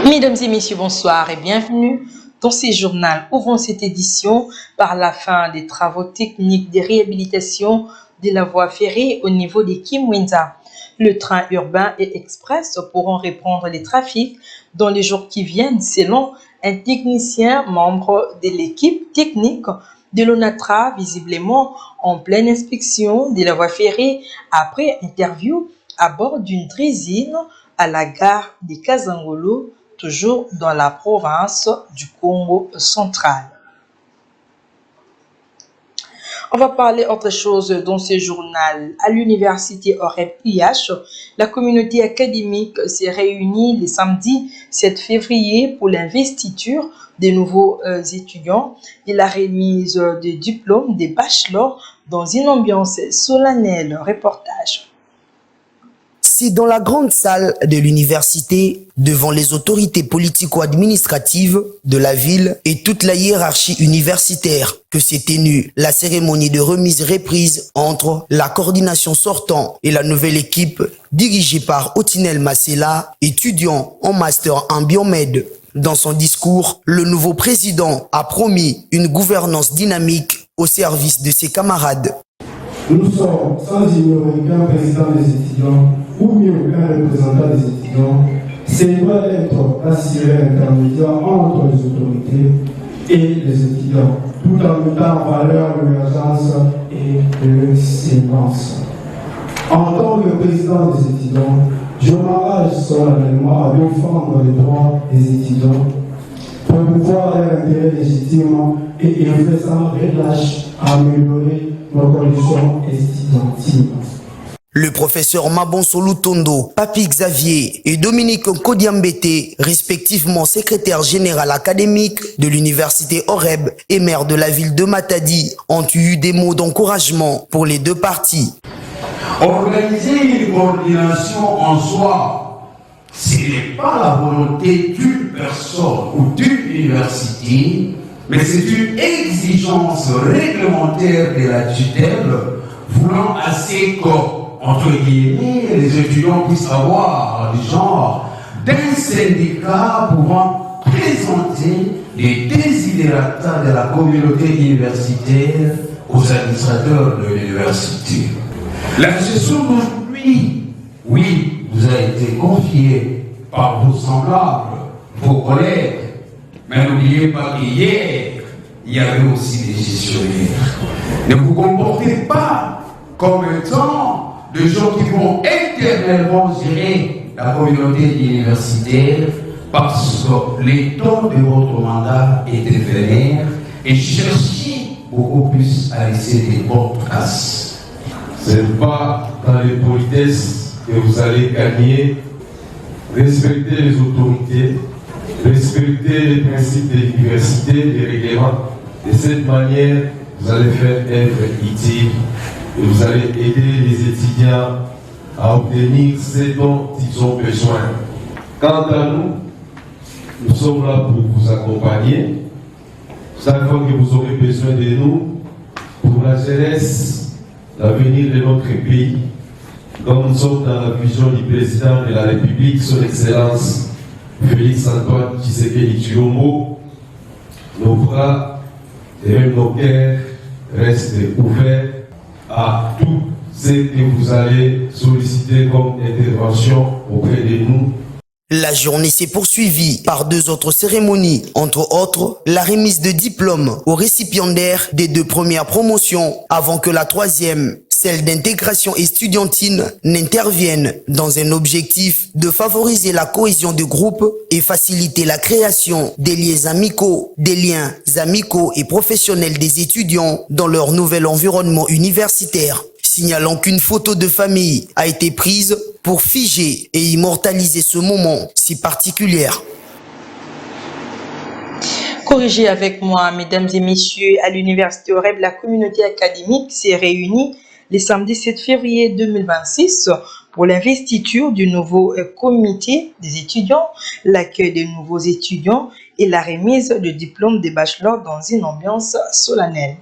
Mesdames et messieurs, bonsoir et bienvenue dans ce journal. Ouvrons cette édition par la fin des travaux techniques de réhabilitation de la voie ferrée au niveau de Kimwenza. Le train urbain et express pourront reprendre les trafics dans les jours qui viennent, selon un technicien membre de l'équipe technique de l'ONATRA, visiblement en pleine inspection de la voie ferrée après interview à bord d'une draisine à la gare de Kazangolo, toujours dans la province du Congo central. On va parler autre chose dans ce journal. À l'université OREB-IH, la communauté académique s'est réunie le samedi 7 février pour l'investiture des nouveaux étudiants et la remise des diplômes des bachelors dans une ambiance solennelle. Reportage. C'est dans la grande salle de l'université, devant les autorités politico-administratives de la ville et toute la hiérarchie universitaire, que s'est tenue la cérémonie de remise-reprise entre la coordination sortant et la nouvelle équipe dirigée par Otinel Masela, étudiant en master en biomède. Dans son discours, le nouveau président a promis une gouvernance dynamique au service de ses camarades. Nous sommes sans ignorer qu'un président des étudiants ou mieux qu'un représentant des étudiants, c'est doit être assuré intermédiaire entre les autorités et les étudiants, tout en mettant en valeur l'émergence et l'excellence. En tant que président des étudiants, je m'engage solennellement à défendre les droits des étudiants, promouvoir leur intérêt légitime et œuvrer sans relâche à améliorer nos conditions étudiantines. Le professeur Mabonso Lutondo, Papi Xavier et Dominique Kodiambete, respectivement secrétaire général académique de l'université OREB et maire de la ville de Matadi, ont eu des mots d'encouragement pour les deux parties. Organiser une coordination en soi, ce n'est pas la volonté d'une personne ou d'une université, mais c'est une exigence réglementaire de la tutelle voulant assez entre guillemets, les étudiants puissent avoir le genre d'un syndicat pouvant présenter les désidératas de la communauté universitaire aux administrateurs de l'université. La gestion d'aujourd'hui, oui, vous a été confiée par vos semblables, vos collègues, mais n'oubliez pas qu'hier, il y avait aussi des gestionnaires. Ne vous comportez pas comme étant de gens qui vont éternellement gérer la communauté universitaire parce que les temps de votre mandat étaient vénères et cherchez beaucoup plus à laisser des bonnes traces. Ce n'est pas dans les politesses que vous allez gagner. Respectez les autorités, respectez les principes de l'université, les règlements. De cette manière, vous allez faire œuvre utile. Et vous allez aider les étudiants à obtenir ce dont ils ont besoin. Quant à nous, nous sommes là pour vous accompagner. Chaque fois que vous aurez besoin de nous, pour la jeunesse, l'avenir de notre pays, comme nous sommes dans la vision du président de la République, son Excellence Félix Antoine Tshisekedi Tshilombo, nos bras et même nos cœurs restent ouverts à tout ce que vous allez solliciter comme intervention auprès de nous. La journée s'est poursuivie par deux autres cérémonies, entre autres la remise de diplômes aux récipiendaires des deux premières promotions, avant que la troisième, celle d'intégration estudiantine, n'intervienne dans un objectif de favoriser la cohésion de groupe et faciliter la création des liens amicaux et professionnels des étudiants dans leur nouvel environnement universitaire. Signalant qu'une photo de famille a été prise pour figer et immortaliser ce moment si particulier. Corrigez avec moi, mesdames et messieurs, à l'université OREB, la communauté académique s'est réunie le samedi 7 février 2026 pour l'investiture du nouveau comité des étudiants, l'accueil des nouveaux étudiants et la remise de diplômes des bachelors dans une ambiance solennelle.